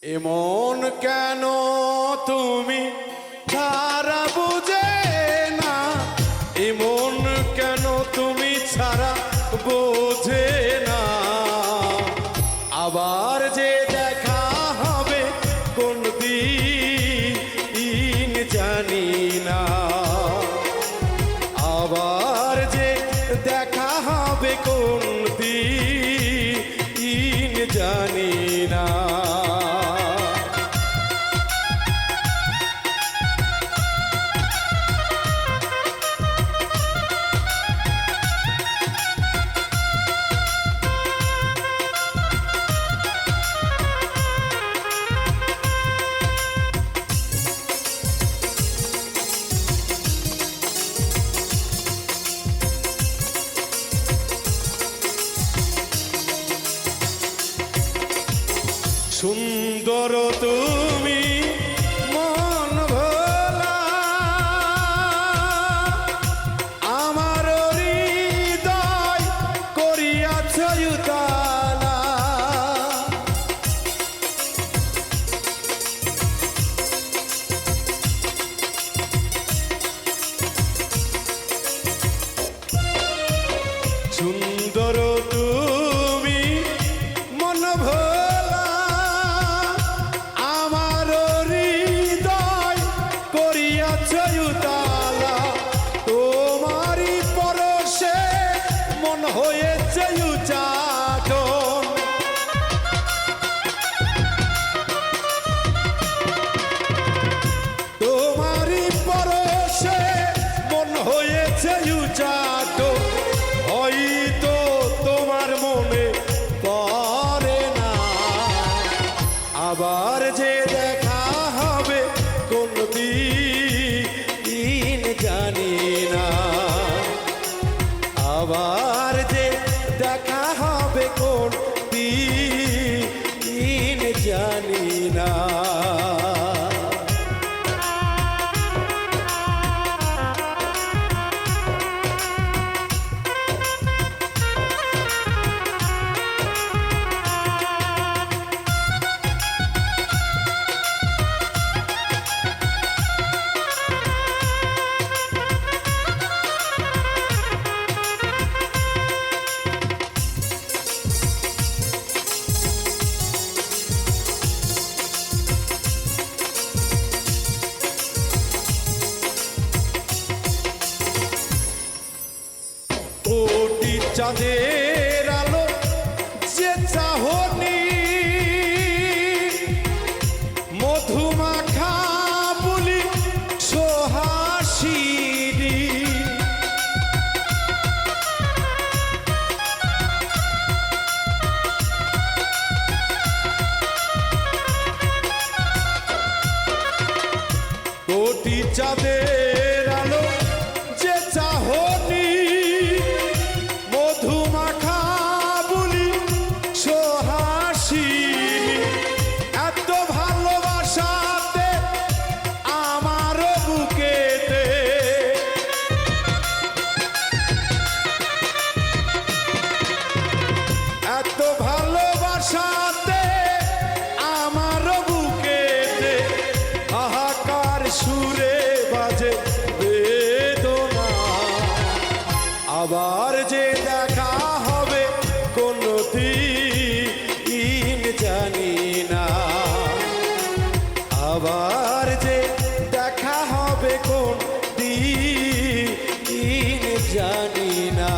এমন কেন তুমি ছাড়া বুঝে না, এমন কেন তুমি ছাড়া বোঝে না। আবার যে দেখা হবে কোন দিন জানি না, আবার যে দেখা হবে কোন দিন জানি না। সুন্দর তুমি মন ভোলা, আমার হৃদয় করিয়াছ উতালা। সুন্দর তুমি মন ভোলা, তোমারই পরশে মন হয়েছে উচাটন। তোমারই পরশে মন হয়েছে উচাটন। হয়তো তোমার মনে পড়ে না, আবার যে দেখা হবে কোন দিন জানি না, আবার যে দেখা হবে কোন দিন জানি না। কোটি চাঁদের আলো যে চাহনি, মধুমাখা বলি সোহাসিনী। কোটি চাঁদের আলো যে চাহনি, মধুমাখা বলি সোহাসিনী। এত ভালোবাসাতে আমার বুকেতে, এত ভালোবাসাতে আমার বুকেতে হাহাকার সুরে বাজে বেদনা। আবার যে দেখা হবে কোন দিন জানি না, আবার যে দেখা হবে কোন দিন জানি না।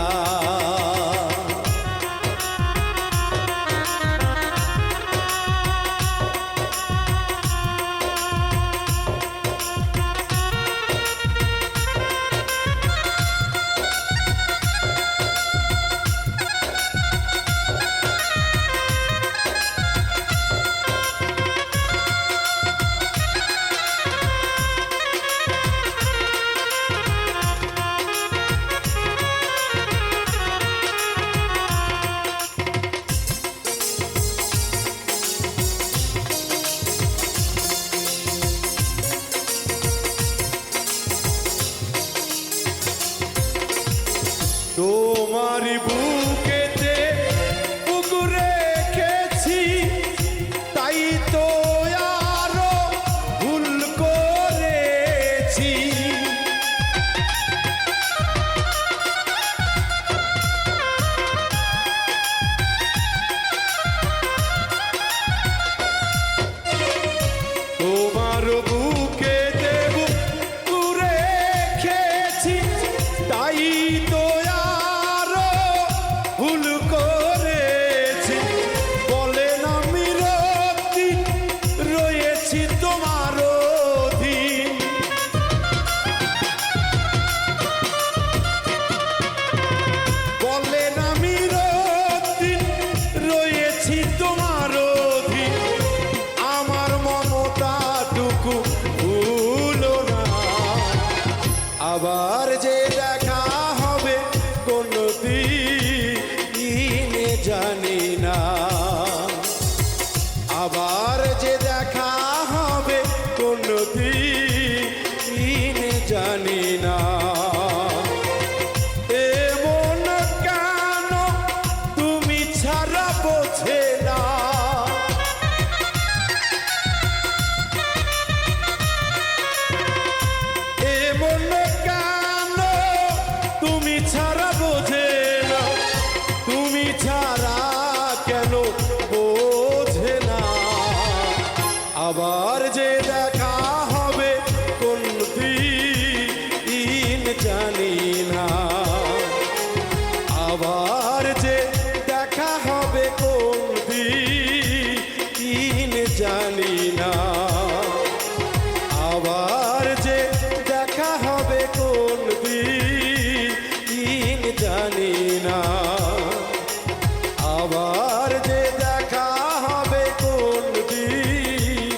আবার যে দেখা হবে কোন দিন জানি না, আবার যে দেখা হবে কোন দিন জানি না, আবার যে দেখা হবে কোন দিন জানি না, আবার যে দেখা হবে কোন দিন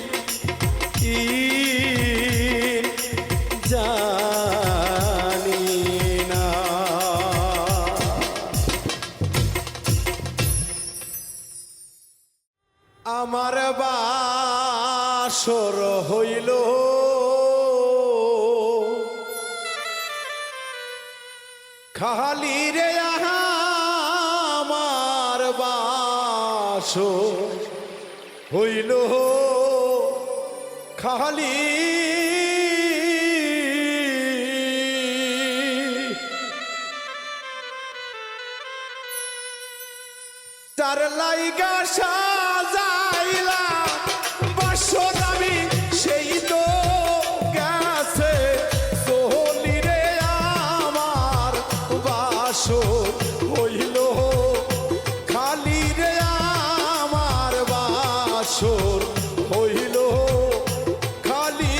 জানি না। আমার বাসর হইল খালি রে, আমার বাসর হইল খালি, তার লাইগা সাজাইলা বাসর আমি সেই তো গেছে চলি রে, আমার বাসর হইল খালি রে, আমার বাসর হইল খালি।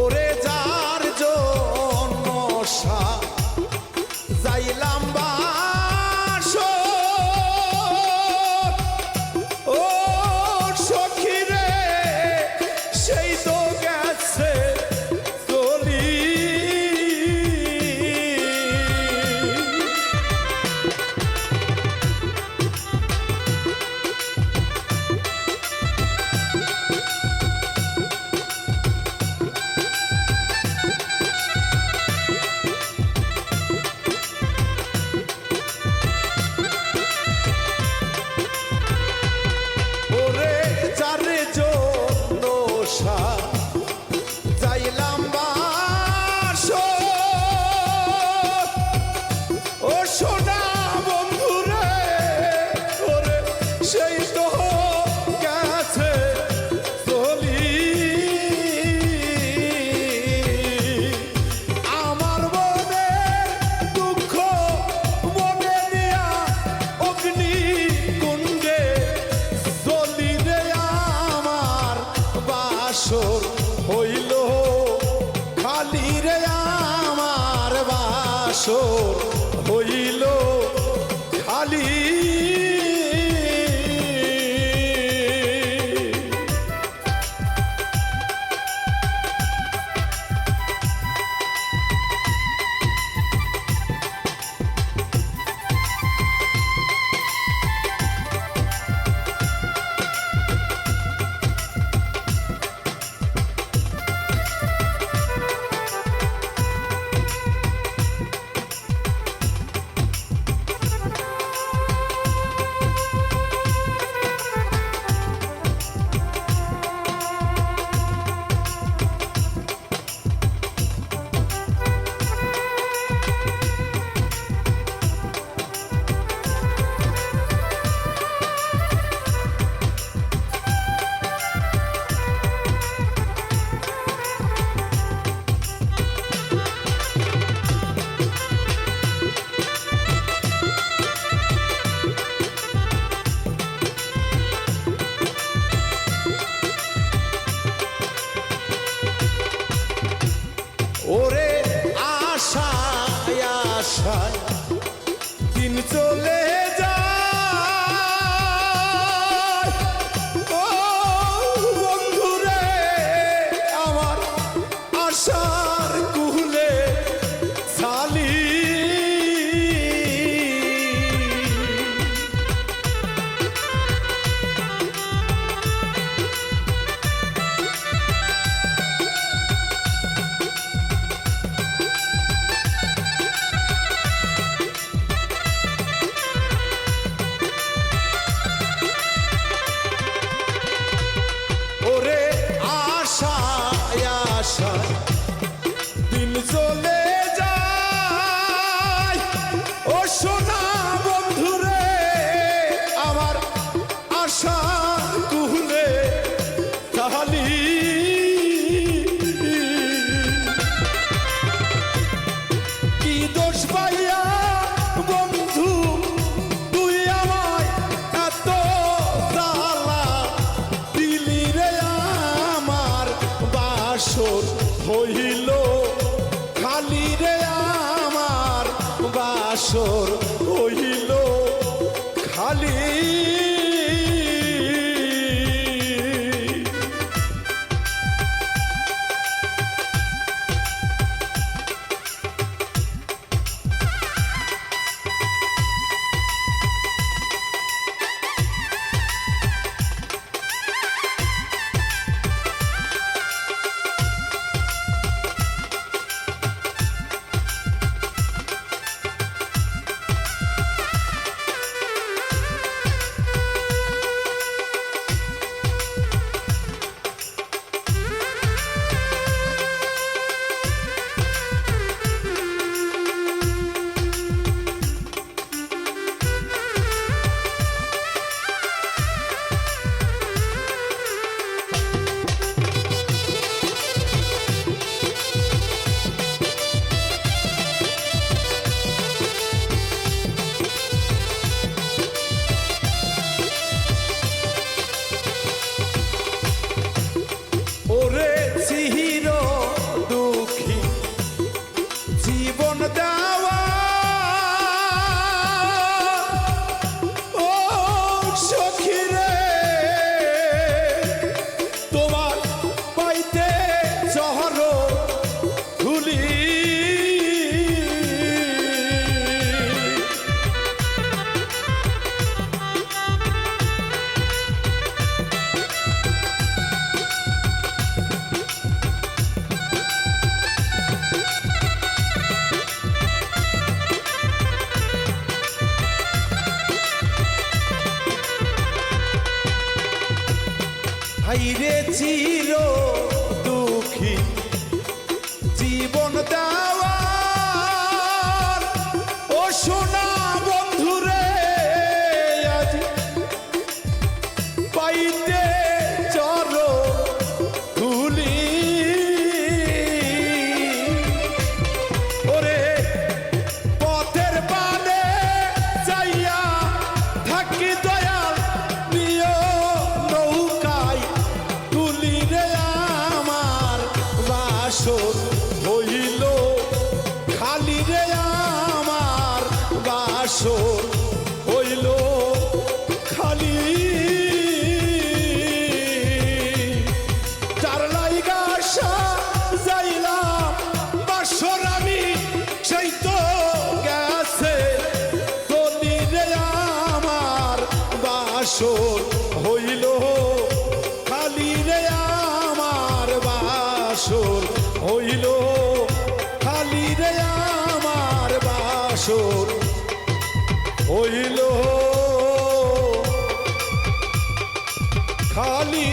ওরে যার জন্য যাইলাম বাসর, ও সখী রে সেই তো গেছে চলি, ওরে যার জন্য যাইলাম বাসর, ও সোনা বন্ধু রে, ওরে সেই তো গেছে চলি, আমার মনে দুঃখ মনে নিয়া অগ্নি কুণ্ডে চলি রে, আমার বাসর হইল খালি রে, আমার বাসর হইল খালি। ওরে আশায় আশায় দিন চলে যায়, ও বন্ধু রে আমার আশার কুলে ছালি, সোনা বন্ধুরে আমার আশা কুহলে তাহালি কি দোষ পাইয়া বন্ধু তুই আমায় এত জ্বালা দিলি রে আমার বাসর হইল খালি রে আমার বাসর হইল খালি ওরে চির দুঃখী জীবন দেওয়া ও সখী রে তোমার পাইতে চহর ধুলি হাইরে চির দুঃখী জীবন দেওয়ার ও সোনা বন্ধুরে আজ পাইতে চর ধুলি ওরে পথের পানে যাইয়া থাকি দয়াল প্রিয় নৌকায় তুলি রে আমার বাসর হইল খালি রে আমার বাসর হইল খালি চার লাইগা যাইলাম বাসর আমি সেই তো গেছে তলি রে আমার বাসর হইল খালি রে আমার বাসর হইল খালি রে আমার বাসর হইল খালি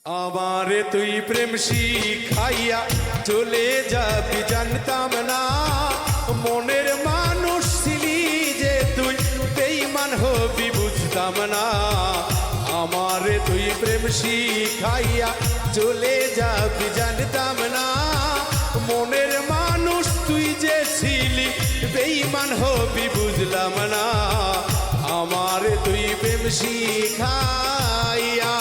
আমারে তুই প্রেম শিখাইয়া চলে যাবি জানতাম না মনের মানুষ ছিলি যে তুই বেঈমান হবি বুঝতাম না আমারে তুই প্রেম শিখাইয়া চলে যাবি জানতাম না মনের মানুষ তুই যে ছিলি বেঈমান হবি বুঝলাম না আমারে তুই প্রেম শিখাইয়া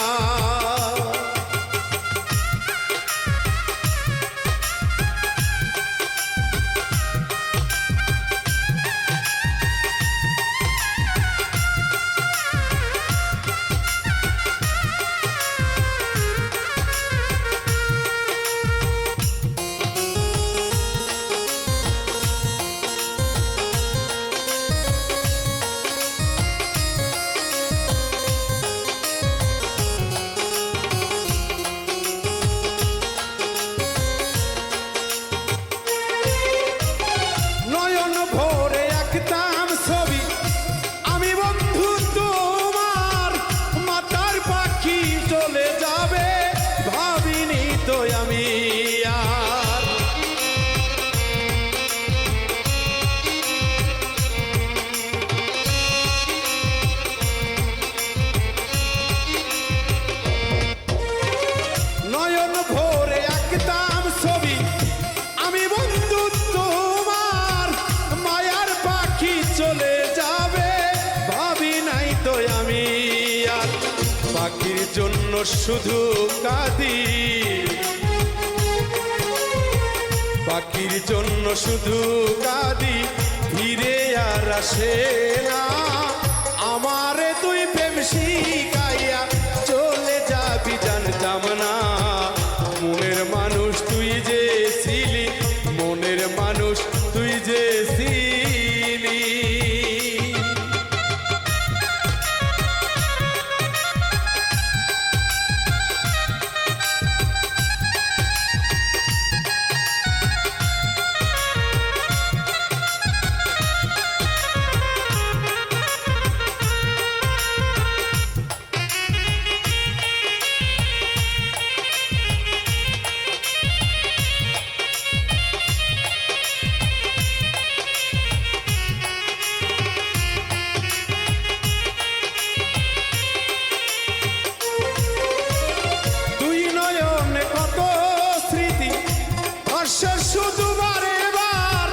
জন্য শুধু কাঁদি, পাখির জন্য শুধু কাঁদি, ফিরে আর আসে না। আমারে তুই প্রেম শিখাইয়া চলে যাবি জানতাম না, মনের মানুষ তুই যে ছিলি, মনের মানুষ তুই যে ছিলি। শুধু বারে বার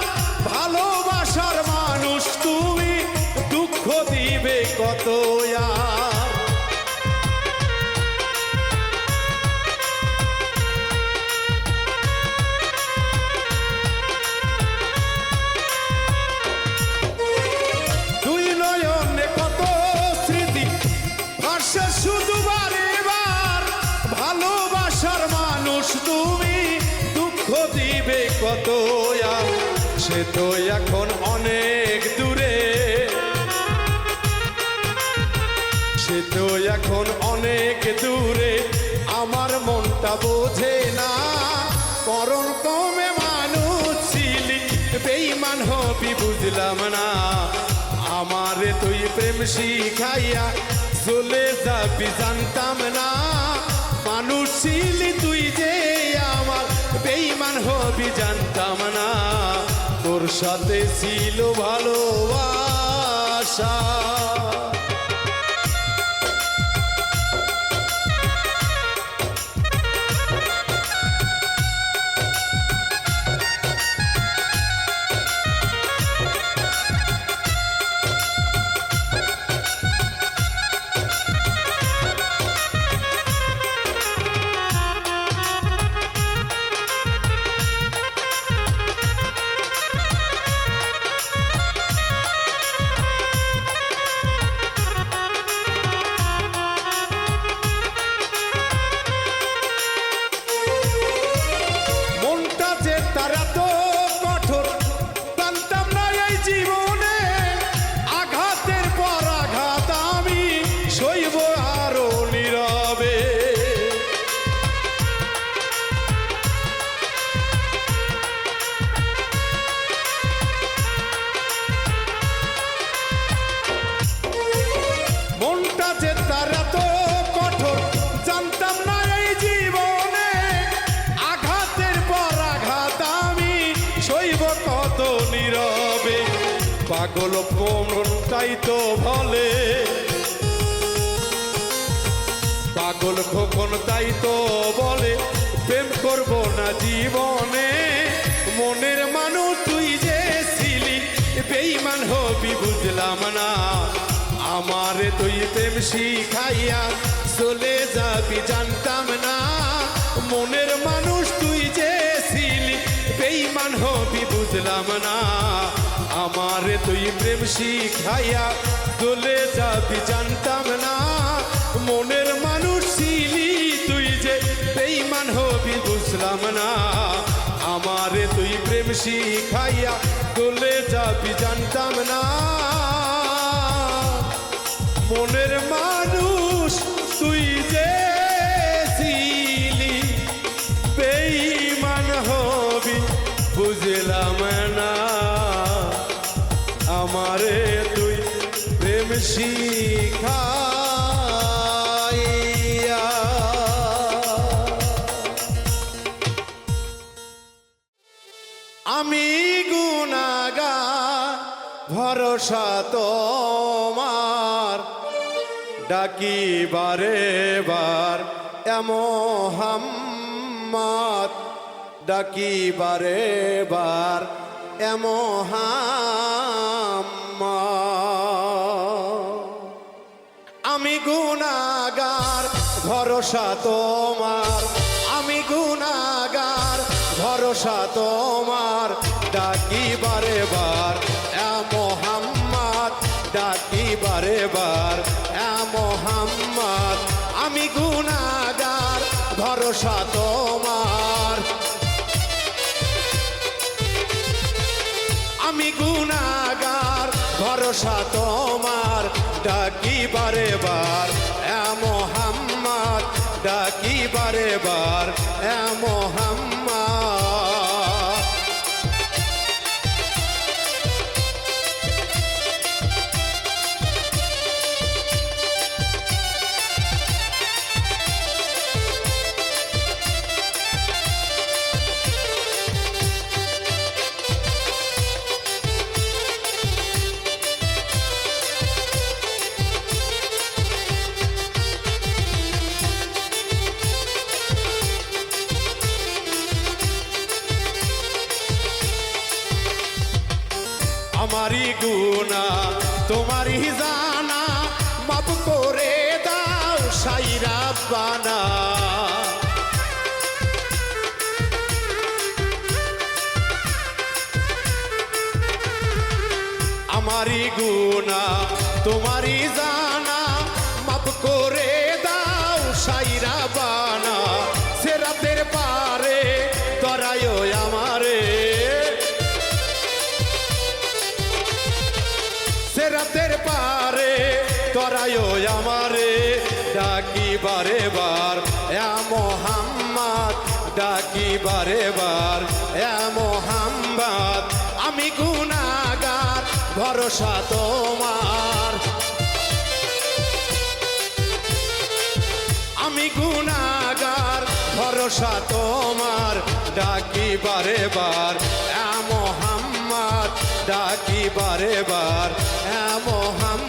ভালোবাসার মানুষ তুমি, দুঃখ দিবে কত আর। দুই নয়নে কত স্মৃতি ভাসে শুধু বারে বার ভালোবাসার মানুষ তুমি, দিবে কত আর। সে তো এখন অনেক দূরে, সে তো এখন অনেক দূরে, আমার মনটা বোঝে না। করণ কমে মানুষ ছিলি, বেঈমান হবি বুঝলাম না। আমারে তুই প্রেম শিখাইয়া চলে যাবি জানতাম না, মানুষ ছিলি তুই যে আমার, বেঈমান হবি জানতাম না। তোর সাথে ছিল ভালোবাসা, তারা তো কঠোর জানতাম না এই জীবনে, আঘাতের পর আঘাত আমি সইব আরো নীরবে। মনটা যে তারা তো কঠোর জানতাম না এই জীবনে, আঘাতের পর আঘাত আমি সইব কত নীরবে। পাগল মনটাই তো বলে, পাগল খোকন তাই তো বলে, প্রেম করব না জীবনে। মনের মানুষ তুই যে ছিলি, বেঈমান হবি বুঝলাম না। আমারে তুই প্রেম শিখাইয়া চলে যাবি জানতাম না, মনের মানুষ তুই যে ছিলি, বেঈমান হবি বুঝলাম না। আমারে তুই প্রেম শিখাইয়া চলে যাবি জানতাম না, মনের মানুষ ছিলি তুই যে, বেঈমান হবি বুঝলাম না। আমারে তুই প্রেম শিখাইয়া চলে যাবি জানতাম না, মনের মানুষ তুই যে ছিলি, বেঈমান হবি বুঝলাম না। আমারে তুই প্রেম শিখাইয়া। আমি গুনাহগার ভরসা তোমার, ডাকি বারে বার মোহাম্মদ, ডাকি বারে বার মোহাম্মদ। আমি গুনাহগার ভরসা তোমার, আমি গুনাহগার ভরসা তোমার, ডাকি বারে বার এ মোহাম্মদ, ডাকি বারে বার এ মোহাম্মদ, আমি গুনাহগার ভরসা তোমার, আমি গুনাহগার ভরসা তোমার, ডাকি বারে বার এ মোহাম্মদ, ডাকি বারে বার এ মোহাম্মদ। আমারি গুনাহ তোমারই জানা, মাফ করে দাও সাই রাব্বানা। আমারি গুনাহ তোমারই জানা, মাফ করে দাও সাই রাব্বানা। সিরাতের পারে তরায়ো আমারে, সিরাতের পারে তরায়ো আমারে, ডাকি বারে বার এ মোহাম্মদ, ডাকি বারে বার এ মোহাম্মদ, আমি গুনাহগার ভরসা তোমার, আমি গুনাহগার ভরসা তোমার, ডাকি বারে বার এ মোহাম্মদ, ডাকি বারে বার এ মোহাম্মদ।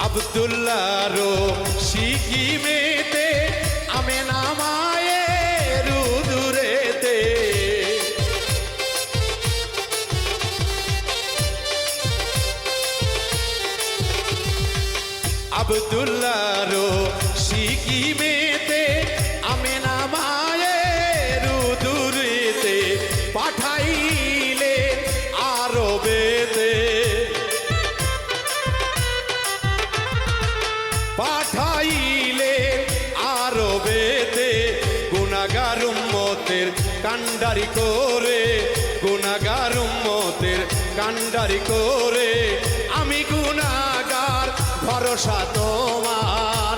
আব্দুল্লাহরো সিকিমেতে আমেনা মায়ের উদুরেতে, আব্দুল্লাহরো সিকিমেতে আমেনা মায়ের উদুরেতে, পাঠাইলে আরবেতে, পাঠাইলে আরবেতে, গুনাহগার উম্মতের কান্ডারি করে, গুনাহগার উম্মতের কান্ডারি করে, আমি গুনাহগার ভরসা তোমার,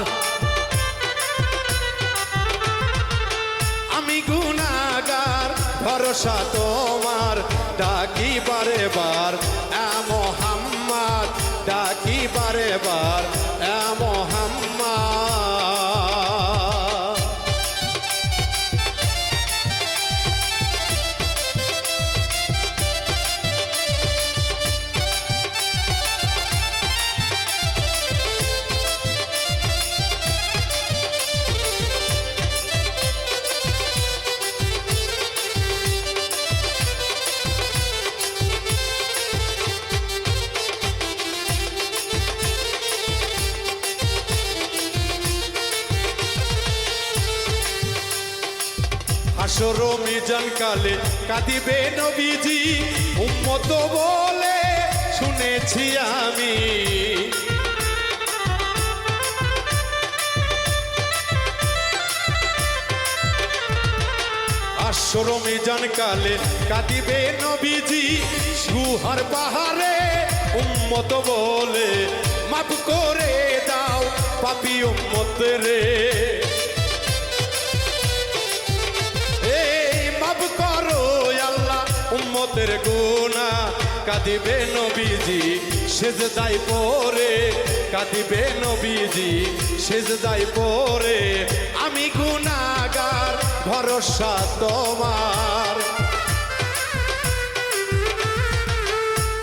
আমি গুনাহগার ভরসা তোমার, ডাকি বারে বার এ মোহাম্মদ, ডাকি বারে বার এ মোহাম্মদ। হাসর মিজান কালে কাঁদিবে নবীজি, উম্মত বলে শুনেছি আমি, হাসর মিজান কালে কাঁদিবে নবীজি, সুহার পাহাড়ে উম্মত বলে, মাফ করে দাও পাপী উম্মত রে, মাফ করো আল্লাহ উম্মতের গুনাহ, কাঁদিবে নবীজি সেজদায় পড়ে, কাঁদিবে নবীজি সিজদায় পড়ে। আমি গুনাহগার ভরসা তোমার,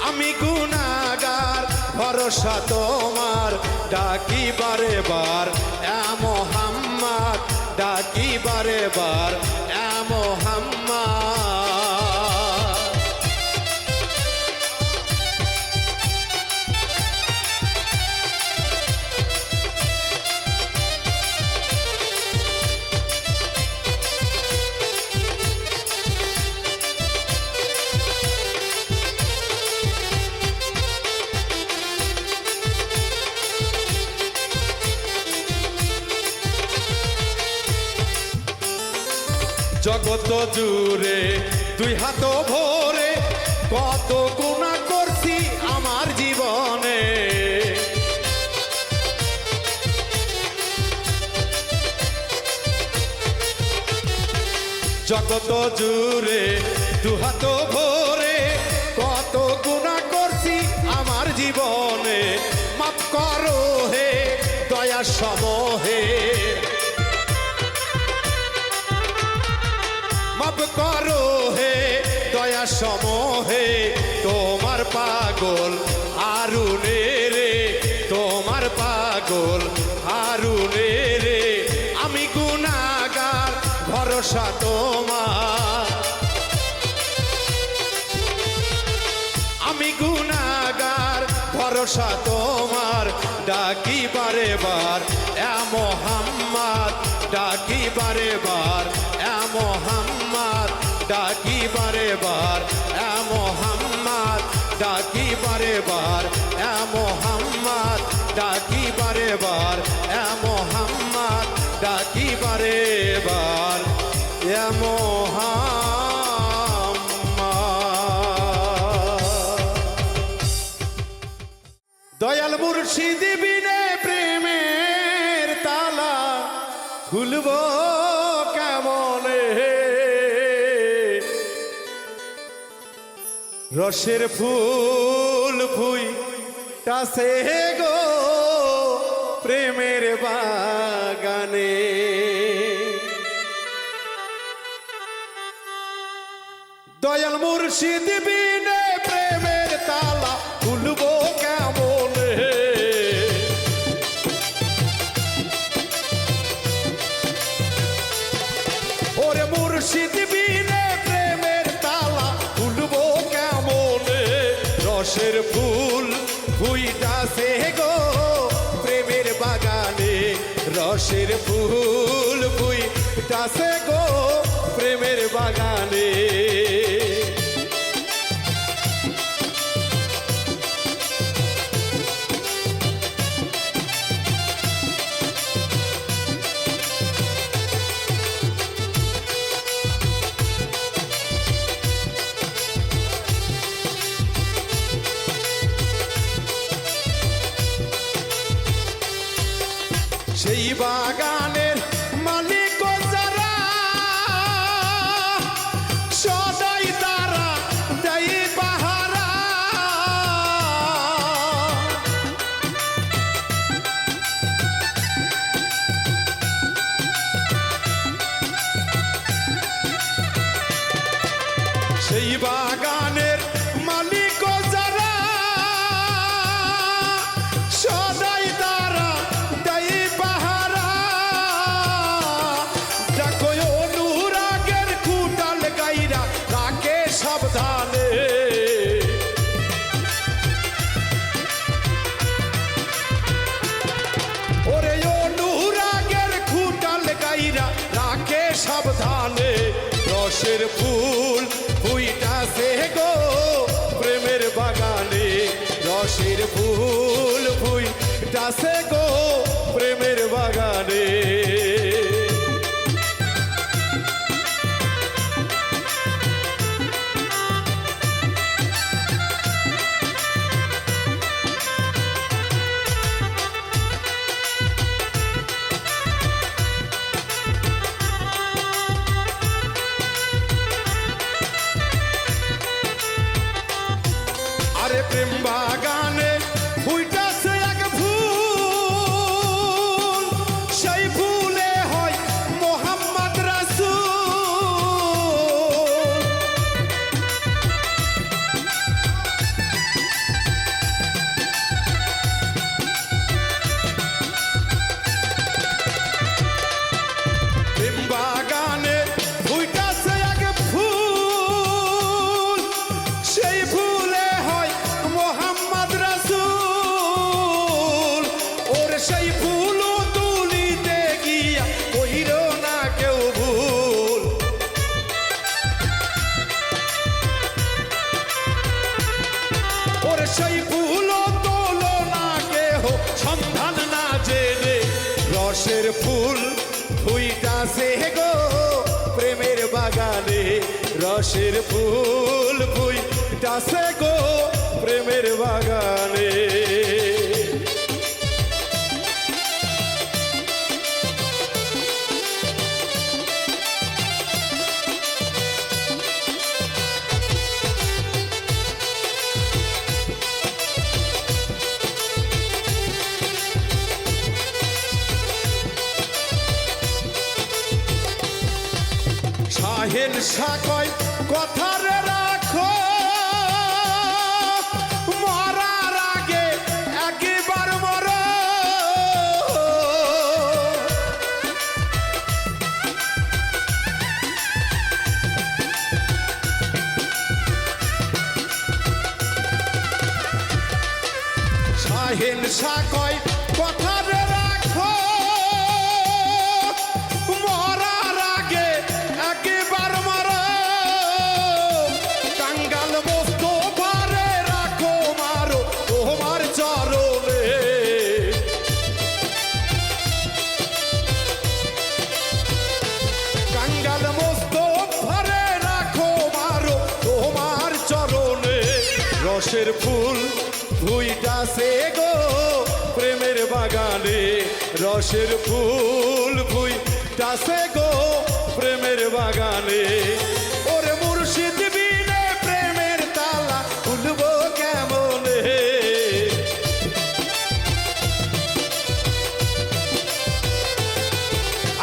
আমি গুনাহগার ভরসা তোমার। ডাকি বারে বার এ মোহাম্মদ, ডাকি বারে বার এ মোহাম্মদ। জগত জুড়ে দুই হাত ভরে কত গুনাহ করছি আমার জীবনে। জগত জুড়ে দু হাত ভরে কত গুনাহ করছি আমার জীবনে। মাফ করো হে দয়া সমহে, মাফ করো হে দয়া সমহে। তোমার পাগল হারুনে রে, তোমার পাগল হারুনে রে। আমি গুনাহগার ভরসা তোমার, আমি গুনাহগার ভরসা তোমার। ডাকি বারে বার এ মোহাম্মদ, ডাকি বারে বার এ মোহাম্মদ, ডাকি বারে বার এ মোহাম্মদ, ডাকি বারে বার এ মোহাম্মদ, ডাকি বারে বার এ মোহাম্মদ, ডাকি বারে বার এ মোহাম্মদ। দয়াল মুর্শিদ বিনে প্রেমের তালা খুলব কেমনে? রসের ফুল ফুইতাছে গো প্রেমের বাগানে। দয়াল মুর্শিদ বিনে প্রেমের তালা খুলব কেমনে? ওরে মুর্শিদ বিনে প্রেমের তালা খুলব কেমনে? রসের ফুল ফুইতাছে গো প্রেমের বাগানে, রসের ফুল ফুইতাছে গো প্রেমের বাগানে। সেই বাগানের মালিক যারা সদাই তারা দেয় পাহারা। সেই বাগানের মালিক যারা সদাই তারা দেয় পাহারা। দেখো অনুরাগের কুটাল গাইরা রাখে সাবধানে। ওরে অনুরাগের কুটাল গাইরা রাখে সাবধানে। রসের ফুল ফুইতাছে গো প্রেমের বাগানে, রসের ফুল ফুইতাছে গো প্রেমের বাগানে। আরে প্রেম বাগানে ফুইতাছে এক ফুল, সেই ফুল তুলিতে গিয়া কইরো না কেউ ভুল। ওরে সেই ফুল তোলো না কেহ সন্ধান না জেনে, রসের ফুল ফুইটাছে গো প্রেমের বাগানে, রসের ফুল ফুইটাছে গো প্রেমের বাগানে। শাহেন সাকয় কথার রাখো, মরার আগে একবার মর। শাহেন সাকয় কথার রাখো, মরার আগে একবার মর। কাঙ্গাল মোস্তফারে রাখো মারো তোমার চরণে, কাঙ্গাল মোস্তফারে রাখো মারো তোমার চরণে। রসের ফুল ফুইটাছে গো প্রেমের বাগানে, রসের ফুল ফুইটাছে গো প্রেমের বাগানে। ওরে মুর্শিদ বিনে প্রেমের তালা খুলবো কেমনে,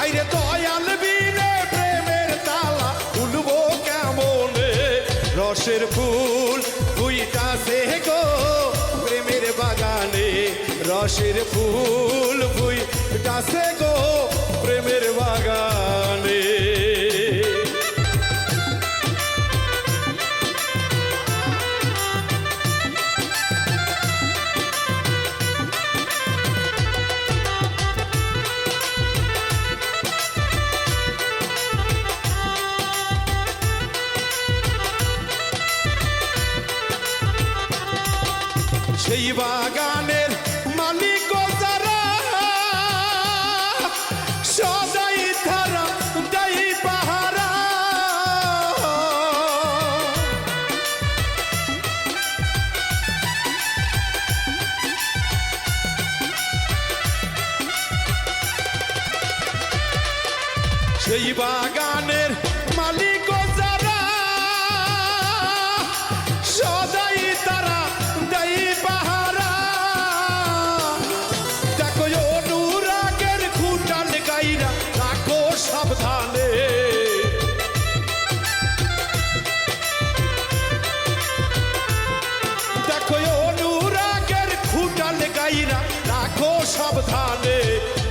আইরে দয়াল বিনে প্রেমের তালা খুলবো কেমনে। রসের ফুল ফুইটাছে গো প্রেমের বাগানে, রসের ফুল ফুইটাছে গো প্রেমের বাগানে। সেই বাগানের মালিক যারা সদাই ধারা দেই পাহারা, সেই বাগানের মালিক যারা সদাই তারা দেই পাহারা। দেখো অনুরাগের খুঁটাল গাইরা রাখো সাবধানে, দেখো অনুরাগের খুঁটাল গাইরা রাখো সাবধানে।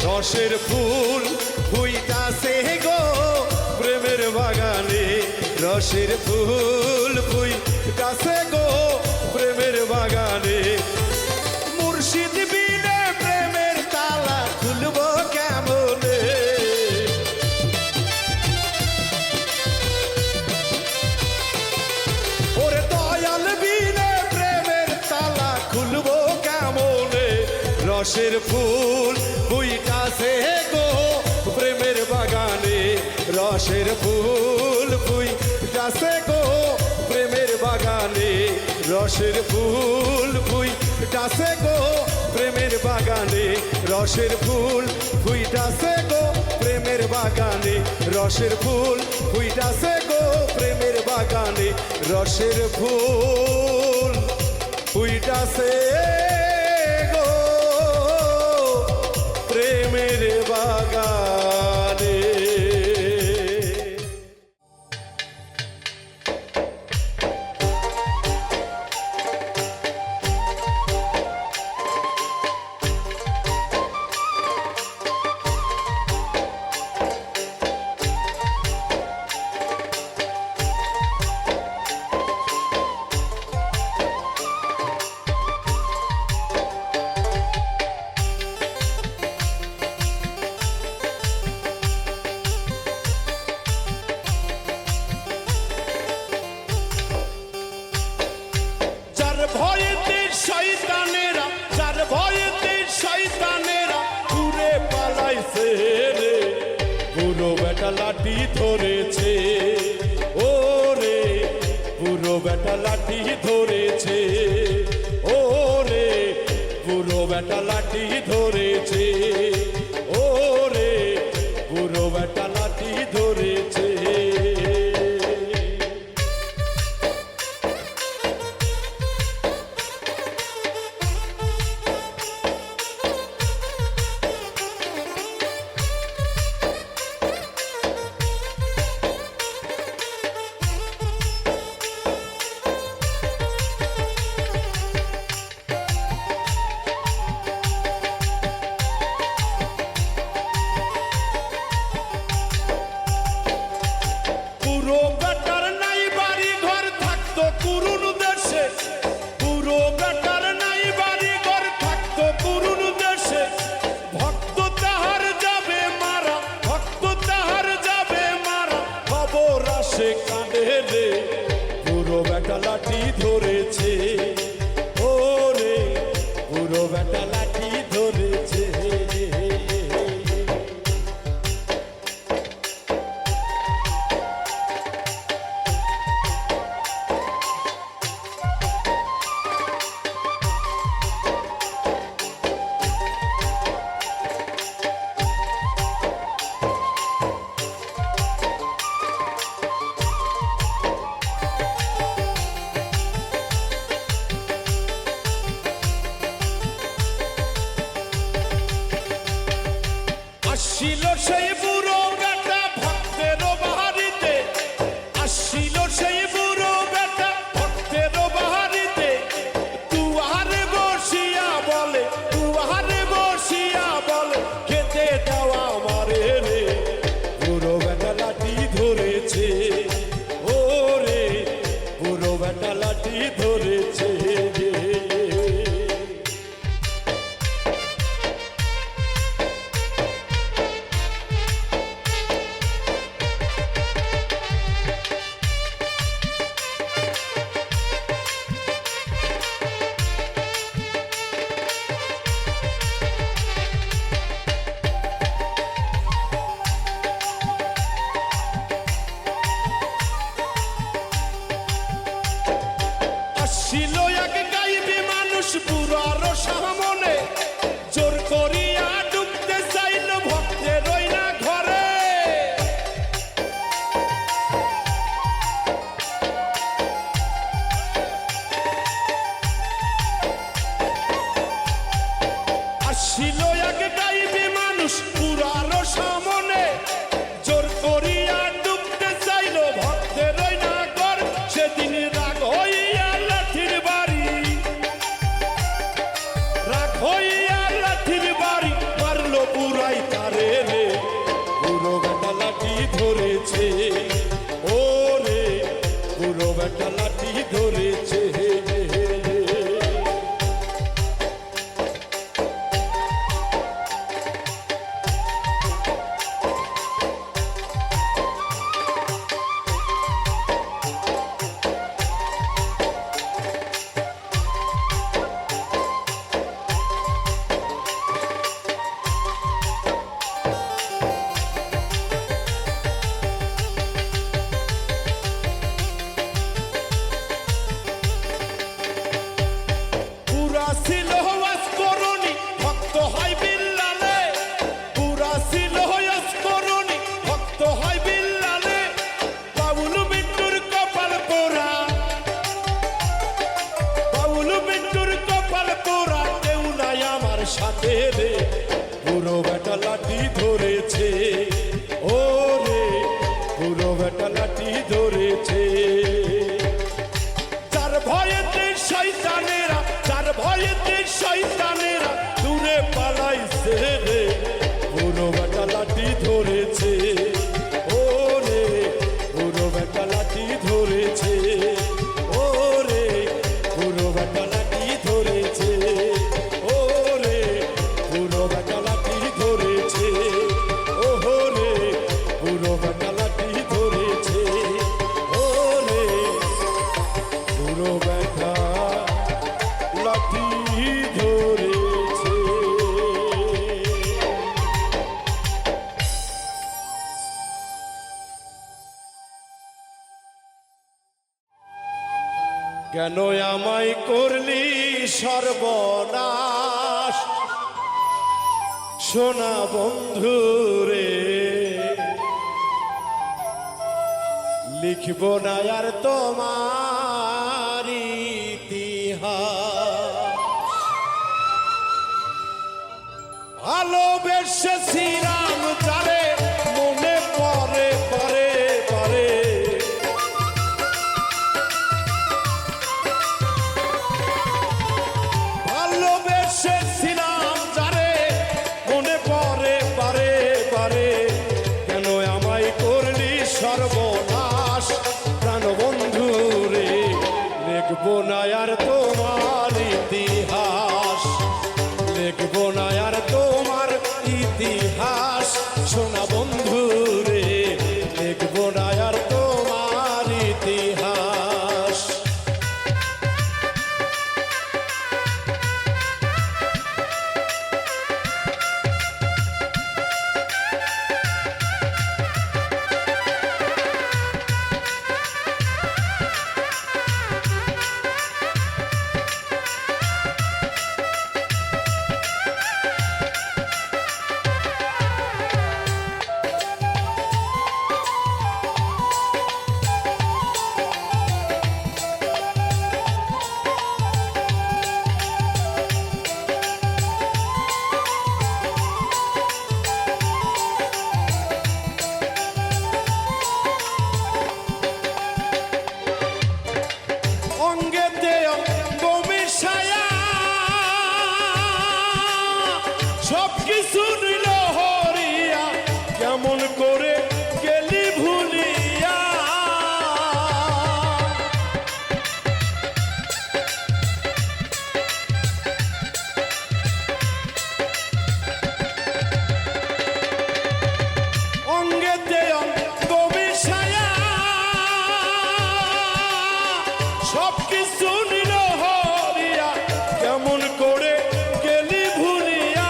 রসের ফুল ফুইটাছে গো প্রেমের বাগানে, রসের ফুল ফুইটাছে গো প্রেমের বাগানে। মুর্শিদ বিনে প্রেমের তালা খুলবো কেমনে, ওরে দয়াল বিনে প্রেমের তালা খুলবো কেমনে। রসের ফুল ফুইটাছে গো প্রেমের বাগানে, রসের ফুল ফুইটাছে গো প্রেমের বাগানে, রসের ফুল ফুইটাছে গো প্রেমের বাগানে, রসের ফুল ফুইটাছে গো প্রেমের বাগানে, রসের ফুল ফুইটাছে গো প্রেমের বাগানে, রসের ফুল ফুইটাছে গো প্রেমের বাগানে। লাঠি ধরেছে, ওরে বুড়ো বেটা লাঠি ধরেছে। বুড়ো বেটার নাই বাড়ি ঘর থাকতো কুরুন দেশে, বুড়ো বেটার নাই বাড়ি ঘর থাকতো কুরুন দেশে। ভক্ত তাহার যাবে মারা, ভক্ত তাহার যাবে মারা, খবর আসে কাঁদে রে বুড়ো বেটা লাঠি ধরেছে, ওরে বুড়ো বেটা লাঠি ধরেছে। আসিল সেই বুড়ো বেটা ভক্তের বাহারিতে, আসিল সেই বুড়ো বেটা ভক্তের বাহারিতে। দুয়ারে বসিয়া বলে, দুয়ারে বসিয়া বলে, খেতে দেওয়া আমারে রে বুড়ো বেটা লাঠি ধরেছে, ওরে বুড়ো বেটা লাঠি ধরেছে। ছিল এক গাইবি মানুষ বুড়ার সামনে, জোর করিয়া ঢুকতে চাইল ভক্তের ওই না ঘরে। আসিল এক গাইবি মানুষ বুড়ার সামনে, জোর করিয়া ঢুকতে চাইল ভক্তের ওই না ঘর। সেদিন রাগ হইয়া লাঠির বাড়ি, রাগ হইয়া লাঠির বাড়ি মারলো বুড়াই তারে রে বুড়ো বেটা লাঠি ধরেছে, ওরে বুড়ো বেটা লাঠি ধরেছে। পুরা ছিল আস্করণী ভক্ত হয় বিল্লালে, পুরা ছিল আস্করণী ভক্ত হয় বিল্লালে। বাউল বিট্টুর কপাল পোড়া, বাউল বিট্টুর কপাল পোড়া, কেউ নাই আমার সাথে রে বুড়ো বেটা লাঠি ধরেছে, ওরে বুড়ো বেটা লাঠি ধরেছে। যার ভয়েতে শয়তানেরা, যার ভয়েতে শয়তানেরা দূরে পালাইছে রে বুড়ো বেটা লাঠি ধরেছে, ওরে বুড়ো বেটা লাঠি ধরেছে, ওরে বুড়ো বেটা লাঠি ধরেছে, ওরে বুড়ো বেটা লাঠি ধরেছে, ওরে বুড়ো বেটা লাঠি ধরেছে, ওরে বুড়ো বেটা লাঠি ধরেছে। কেন আমায় করলি সর্বনাশ, সোনা বন্ধু রে, লিখব না আর তোমার ইতিহাস। ভালোবেসেছিলাম যারে মনে পড়ে পরে পরে, ভালোবেসেছিলাম যারে মনে পড়ে পরে পরে, কেন আমায় করলি সর্বনাশ প্রাণ বন্ধু রে, লিখবো না আর তোমার ইতিহাস, লিখবো না আর তোমার ইতিহাস সোনা বন্ধু রে, লিখবো না আর তোমার ইতিহাস। সবকিছু নিল হরিয়া, কেমন করে গেলি ভুলিয়া, অঙ্গেতে অঙ্গ মিশায়া সবকিছু নিল হরিয়া, কেমন করে গেলি ভুলিয়া,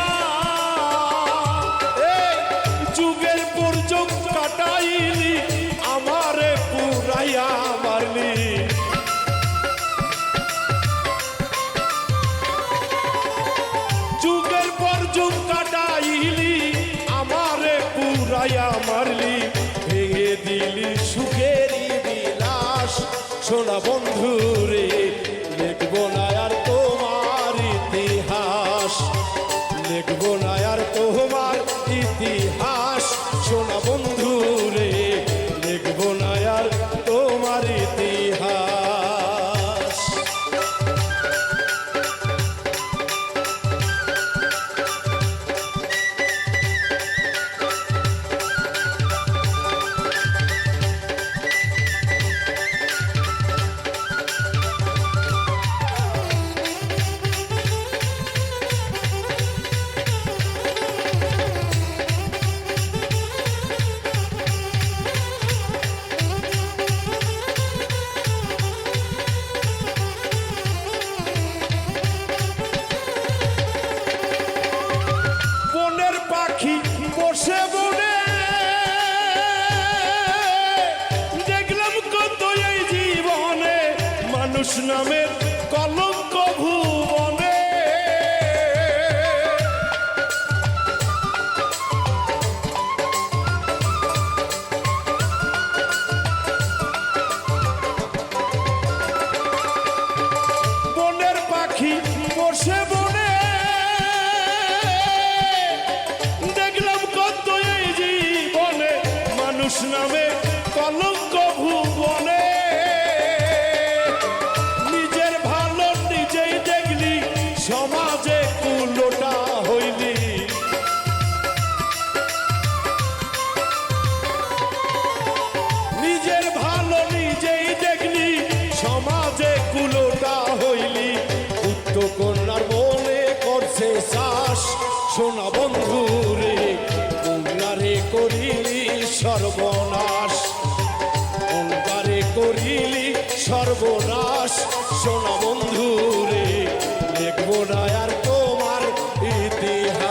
যুগের পর যুগ কাটাইলি আমারে পুরাইয়া মারলি, যুগের পর যুগ কাটাইলি আমারে পুরাইয়া মারলি, ভেঙে দিলি সুখেরই বিলাস সোনা বন্ধু রে, লিখবো না আর তোমার ইতিহাস, লিখবো না আর তোমার ইতিহাস সোনা বন্ধু রে, লিখবো না আর তোমার ইতিহাস। বসে বনে দেখলাম কত এই জীবনে, মানুষ নামের কলঙ্ক ভুবনে, বনের পাখি বসে বনে মানুষ নামে কলঙ্ক ভুবনে, নিজের ভালো নিজেই দেখলি সমাজে কুলোটা হইলি, নিজের ভালো নিজেই দেখলি সমাজে কুলোটা হইলি, পুত্র কন্যার মনে করছে চাষ সোনা বন্ধু রে, কন্যারে করিলি সর্বনাশ, কন্যারে করিলি সর্বনাশ সোনা বন্ধু রে, লিখবো না আর তোমার ইতিহাস।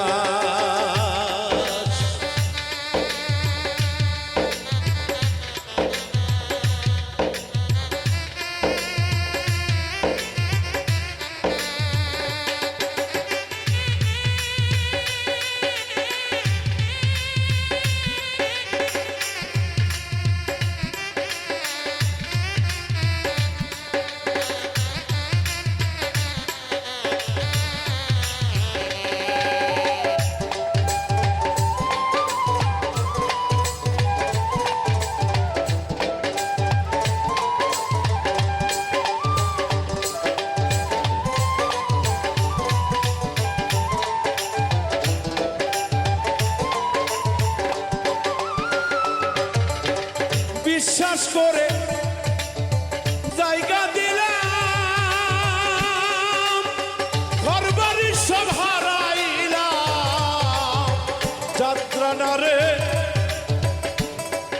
প্রাণা রে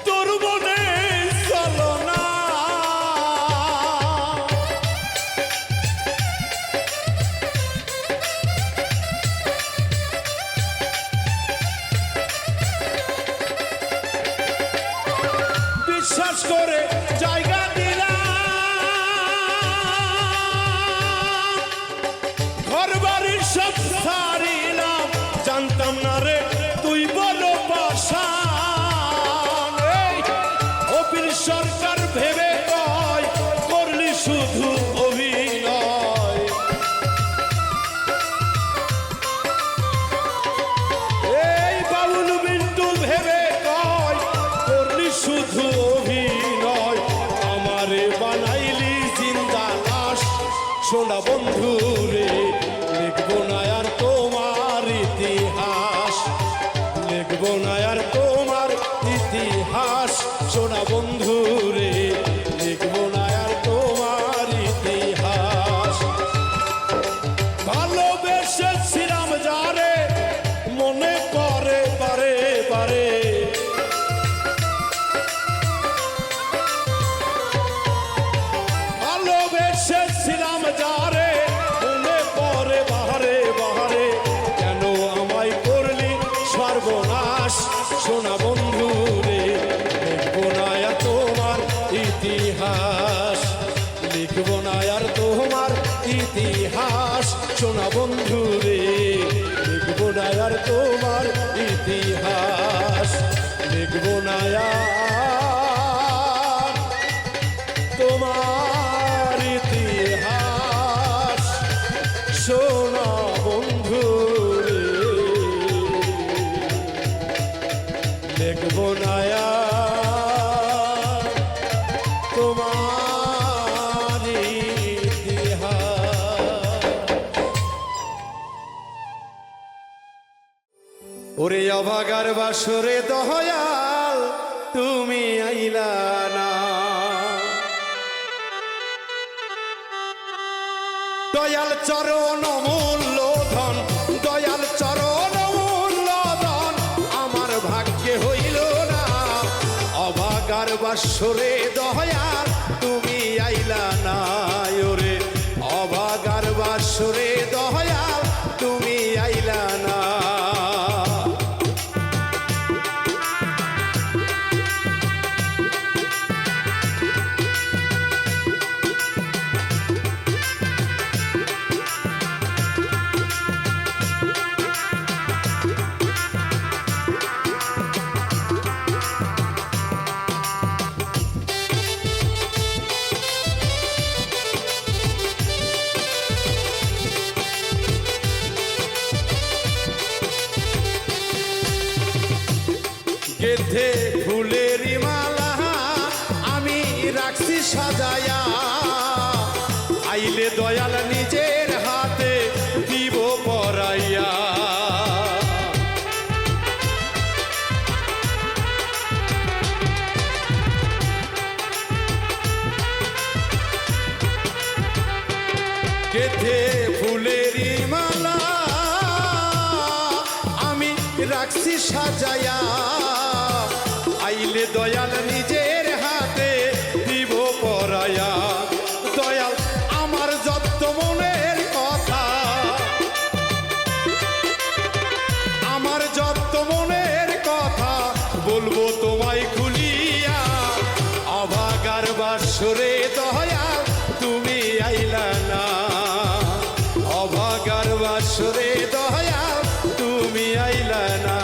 তোর মনে চলো না বিশ্বাস করে জায়গা সব ছাড়িলাম জানতাম না রে তুই বলো পাশান অপিল সরকার ভেবে কয় করলি শুধু অভিনয় এই বাবুল বিন্টু ভেবে কয় করলি শুধু অভিনয় আমারে বানাইলি জিন্দা লাশ সোনা বন্ধু রে লিখবো না আর তোমার ইতিহাস লিখবো না আর তোমার ইতিহাস সোনা বন্ধু রে লিখবো না আর তোমার ইতিহাস ভালোবেসেছিলাম যারে মনে করে বারে বারে ভালোবেসেছিলাম যারে সর্বনাশ সোনা বন্ধু রে লিখবো না আর তোমার ইতিহাস লিখবো না আর তোমার ইতিহাস সোনা বন্ধু রে লিখবো না আর তোমার ইতিহাস লিখবো না আর তোমার ইতিহাস সোনা বন্ধু লিখবো না তোমার ইতিহাস ওরে অভাগার বাসরে দয়াল তুমি আইলা না দয়াল চরণ মূল্য ধন দয়াল চরণ ভাগ্যে হইল না অভাগার বাসরে দয়াল তুমি আইলা না ওরে অভাগার বাসরে দয়াল তুমি আইলা না গেথে ফুলের মালা আমি রাখছি সাজায়া আইলে দয়াল নিজের হাতে দিব পরাইয়া গেথে ফুলের মালা আমি রাখছি সাজায়া আইলে দয়াল নিজের হাতে দিব পরায়া দয়াল আমার যত মনের কথা আমার যত মনের কথা বলবো তোমায় খুলিয়া অভাগার বাসরে দয়াল তুমি আইলা না অভাগার বাসরে দয়াল তুমি আইলা না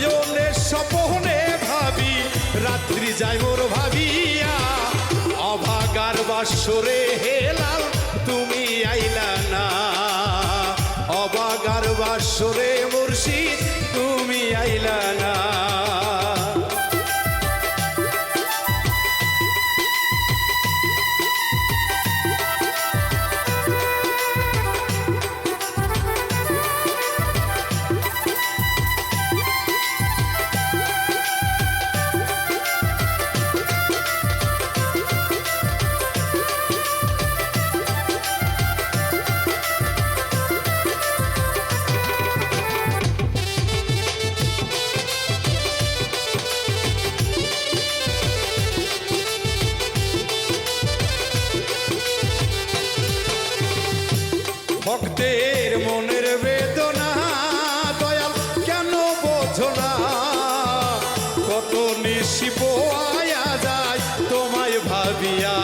নয়নের স্বপনে ভাবি রাত্রি যায় মোর ভাবিয়া অভাগার বাসরে হেলাল তুমি আইলা না অভাগার বাসরে মুর্শিদ তুমি আইলা না ভক্তের মনের বেদনা দয়াল কেন বোঝো না কত নিশি পোয়া যায় তোমায় ভাবিয়া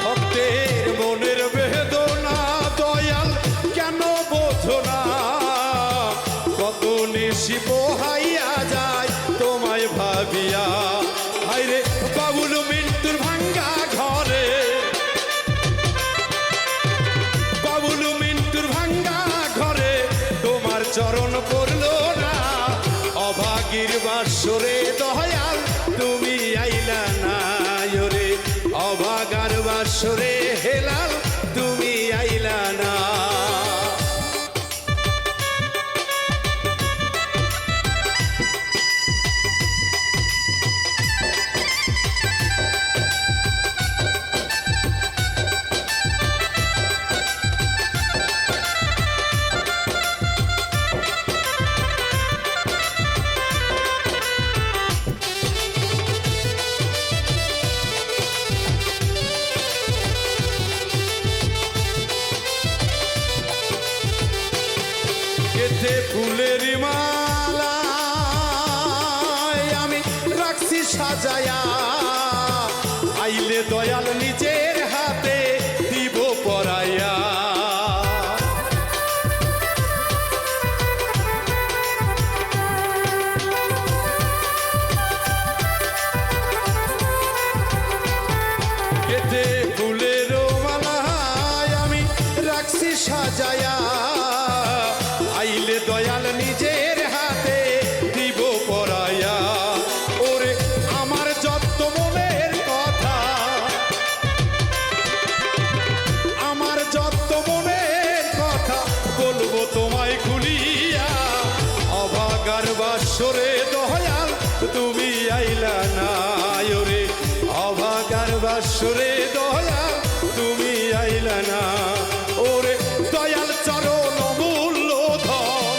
ভক্তের মনের বেদনা দয়াল কেন বোঝো না কত নিশি পোহাইয়া যায় তোমায় ভাবিয়া হায়রে বাবুল মিন্টুর ভাঙ্গা ঘরে বাবুল মিন্টুর ভাঙ্গা ঘরে তোমার চরণ পড়লো না অভাগীর বাসরে দয়াল তুমি আইলা না রে অভাগার বাসরে হেলাল তুমি আইলা না গেথে ফুলের মালা আমি রাখছি সাজায়া আইলে দয়াল নিজের হাতে দিব পরাইয়া গেথে ফুলের মালা আমি রাখছি সাজায়া আইলে দয়াল নিজের হাতে দিব পরাইয়া ওরে আমার যত মনের কথা আমার যত মনের কথা বলবো তোমায় খুলিয়া অভাগার বাসরে দয়াল তুমি আইলা না ওরে অভাগার বাসরে দয়াল তুমি আইলা না ওরে দয়াল চরণ মূল্য ধন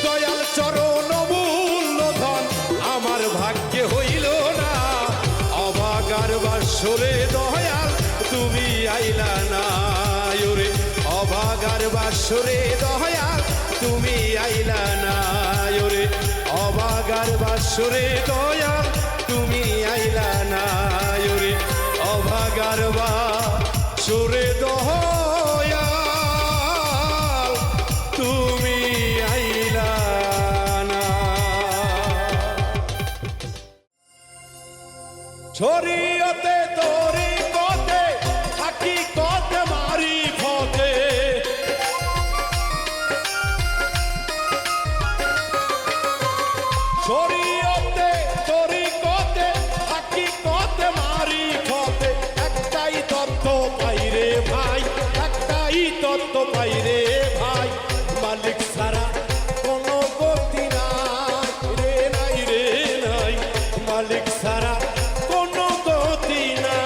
দয়াল চরণ মূল্য ধন আমার ভাগ্যে হইল না অভাগার বাসরে দয়াল তুমি আইলা না ওরে অভাগার বাসরে দয়াল তুমি আইলা না ওরে অভাগার বাসরে দয়াল তুমি আইলা না ওরে অভাগার বাসরে দয়াল তুমি আইলা না শরীয়তে তোরি পথে থাকি কত মারি পথে শরীয়তে তোরি পথে থাকি কত মারি পথে একটাই তত্ত্ব পাইরে ভাই একটাই তত্ত্ব পাইরে ভাই মালিক ছাড়া কোনো গতি নাই রে নাই মালিক ছাড়া কোনো গতি নাই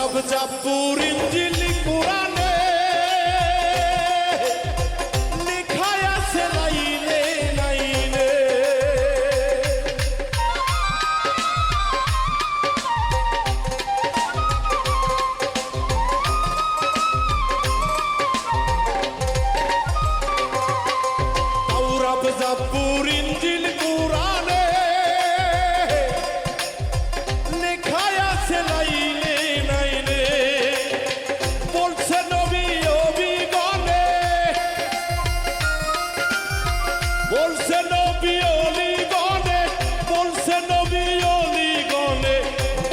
তাওরাত জাবুর ইনজিল কুরআনে লেখা আছে লাইনে লাইনে। তাওরাত জাবুর ইনজিল কুরআনে লেখা আছে লাইনে লাইনে। বলছে নবী অবিগণে, বলছে নবী অলিগণে, বলছে নবী অলিগণে,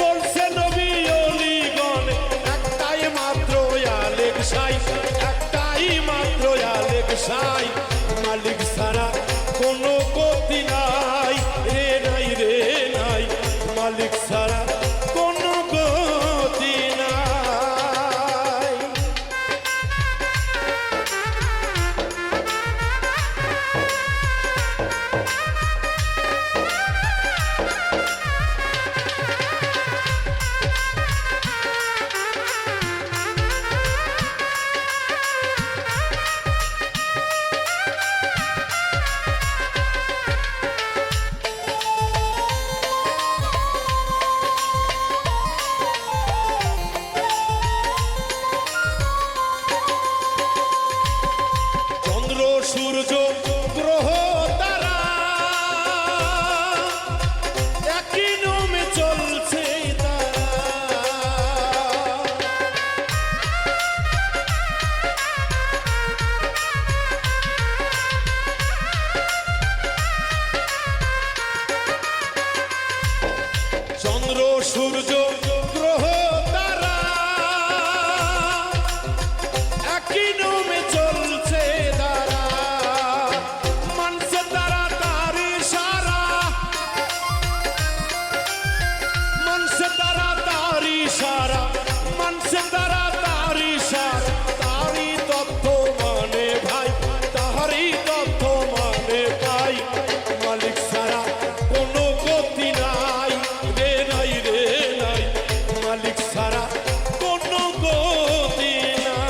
বলছে নবী অলিগণে। একটাই মাত্র আলেক সাই, একটাই মাত্র আলেক সাই। মালিক ছাড়া কোনো গতি নাই রে নাই রে নাই। মালিক ছাড়া কোনো গতি নাই। চন্দ্র সূর্য গ্রহ তারা একই নিয়মে চলছে তারা। চন্দ্র সূর্য গ্রহ তারা একই নিয়মে চলছে তারা। মানছে তারা তারি সারা, মানছে তারা তারি সারা, মানছে তারা তারি সারা। তারি তথ্য মানে ভাই, তাহারি তথ্য মানে ভাই। মালিক ছাড়া কোনো গতি নাই রে নাই রে নাই। মালিক ছাড়া কোনো গতি নাই।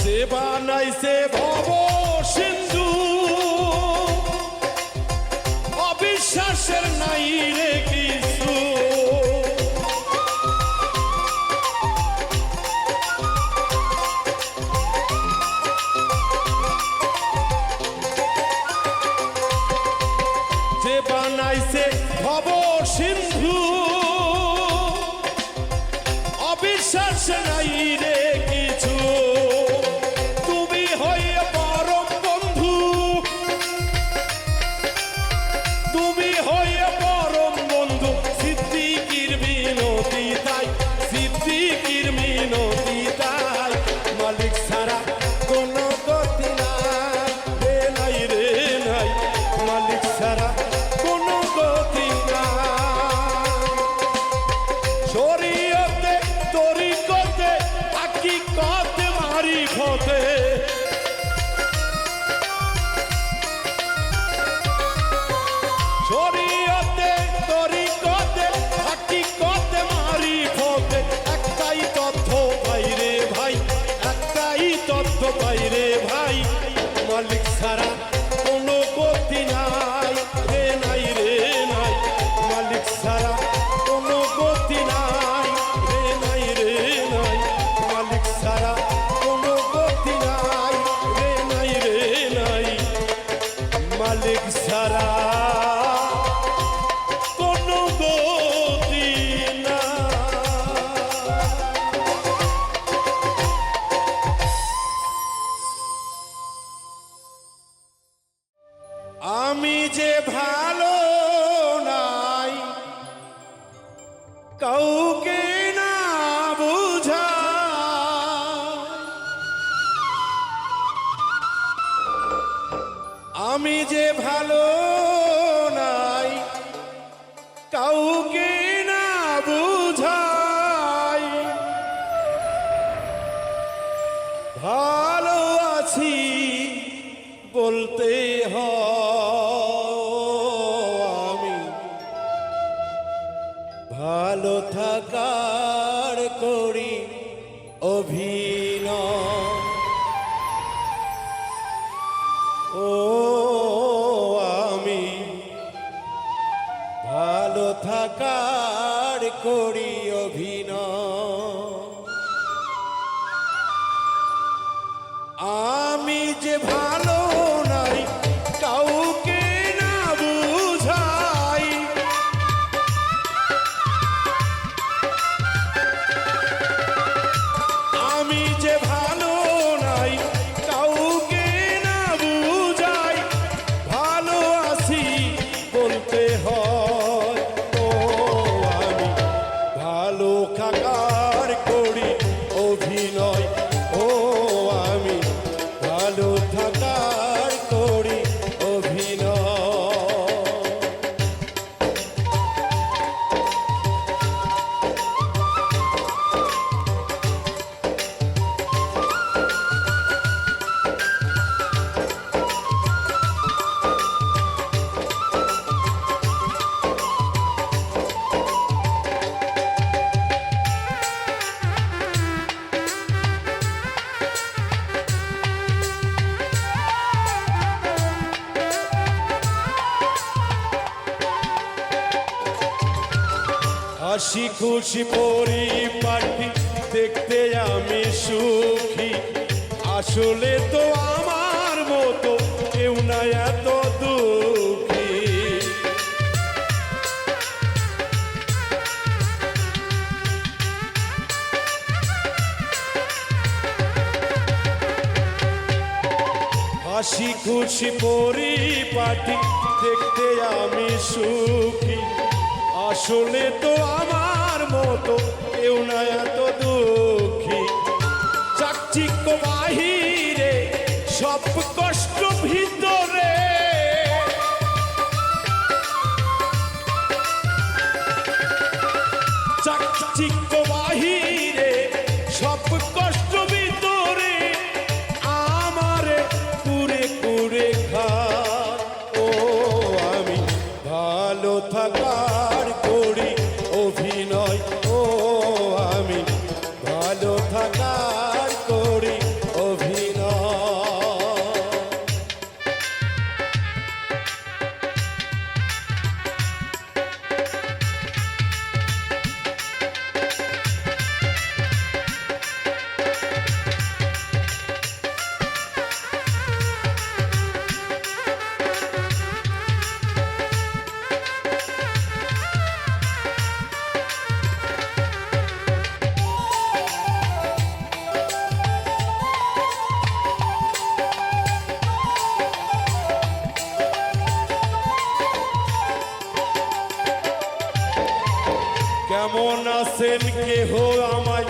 যে বানাইছে ভব সিন্ধু অবিশ্বাসের নাই রে কিছু। যে বানাইছে ভব সিন্ধু অবিশ্বাস নাই রে কিছু। তুমি হইয়া পরম বন্ধু, তুমি হইয়া পরম বন্ধু। সিদ্দিকির মিনতি তাই, সিদ্দিকির মিনতি তাই। মালিক ছাড়া কোনো গতি নাই রে নাই রে নাই। মালিক ছাড়া কোনো গতি নাই। শরীয়তে তরিকতে হাকিকতে মারিফতে, শরীয়তে তরিকতে হাকিকতে মারিফতে। একটাই তথ্য পাইরে ভাই, একটাই তথ্য পাইরে ভাই। মালিক ছাড়া কোনো গতি নাই রে নাই রে নাই। মালিক ছাড়া কোনো গতি নাই রে নাই রে নাই। মালিক ছাড়া কোনো গতি নাই রে নাই রে নাই। মালিক ছাড়া কোনো গতি নাই। আমি যে ভালো নাই কাউকে না বুঝা, আমি যে ভালো নাই কাউকে না বুঝাই, ভালো আছি বলতে আমি ভালো থাকার করি অভিনয়। ও আমি ভালো থাকার করি অভিনয়। আমি যে ভালো নাই কাউকে না বুঝাই, আমি যে ভালো নাই কাউকে না বুঝাই, ভালো আছি বলতে হয়। ও আমি ভালো থাকার করি অভিনয়। ও আমি ভালো থাকার করি অভিনয়। হাসি খুশি পরিপাটি দেখতে আমি সুখী, আসলে তো আমার মতো কেউ না এত দুঃখী। হাসি খুশি পরিপাটি দেখতে আমি সুখী, আসলে তো আমার মতো কেউ না এত দুঃখী। চাকচিক্য বাহিরে সব কষ্ট ভিতরে, চাকচিক্য বাহিরে সব কষ্ট ভিতরে, আমারে কুরে কুরে খায়। ও আমি ভালো থাকার করি অভিনয়। ও আমি ভালো থাকার করি অভিনয়। কেমন আছেন কেহ আমায়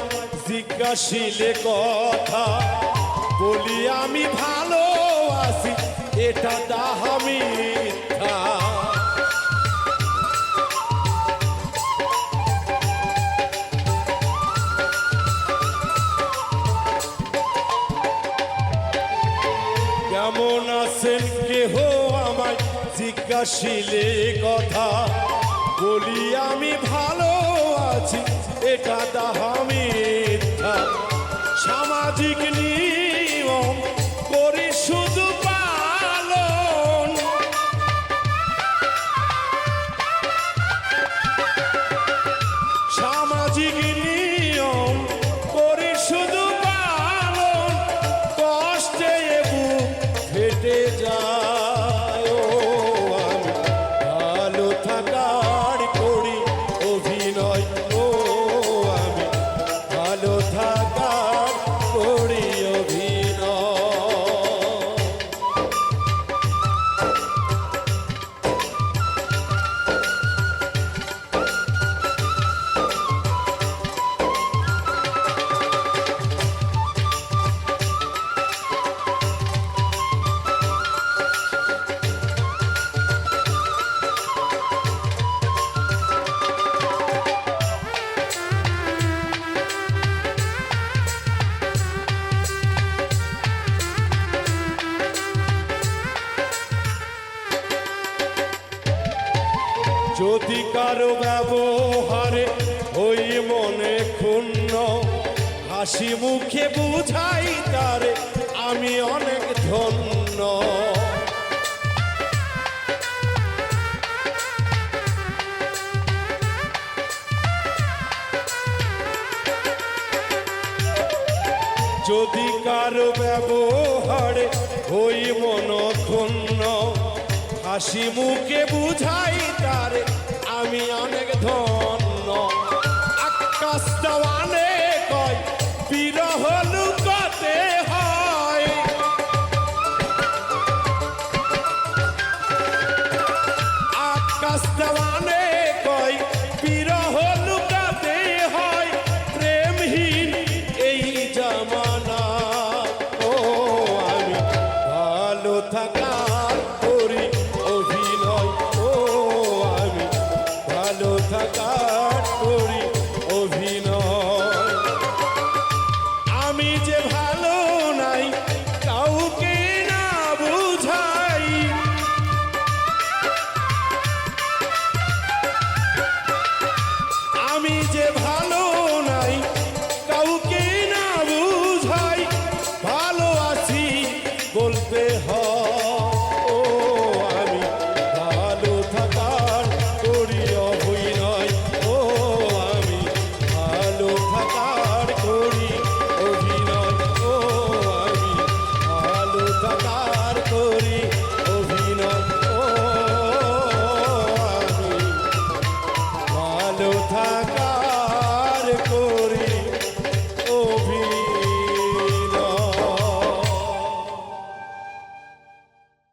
জিজ্ঞাসিলে কথা, বলি আমি ভালো আছি এটা তাহা মিথ্যা। কেমন আছেন কেহ আমায় জিজ্ঞাসিলে কথা, বলি আমি ভালো আছি এটা তাহা মিথ্যা। সামাজিক নিয়ম করি শুধু পালন, সামাজিক নিয়ম করি শুধু পালন, কষ্টে বুক ফেটে যায়। ও আমি ভালো থাকার করি অভিনয়। ও আমি ভালো থাকার করি অভিনয়। যদি কারো ব্যবহারে ওই মনে ক্ষুণ্ণ, হাসি মুখে বুঝাই তারে আমি অনেক ধন্য। যদি কারো ব্যবহারে ওই মন ক্ষুণ্ণ, হাসি মুখে বুঝাই তারে আমি অনেক ধন্য। আকাশ দেওয়ানে কয় বিরহ লুকাতে হয়, আকাশ দেওয়ানে কয় বিরহ লুকাতে হয়, প্রেমহীন এই জামানা ও আমি ভালো থাকা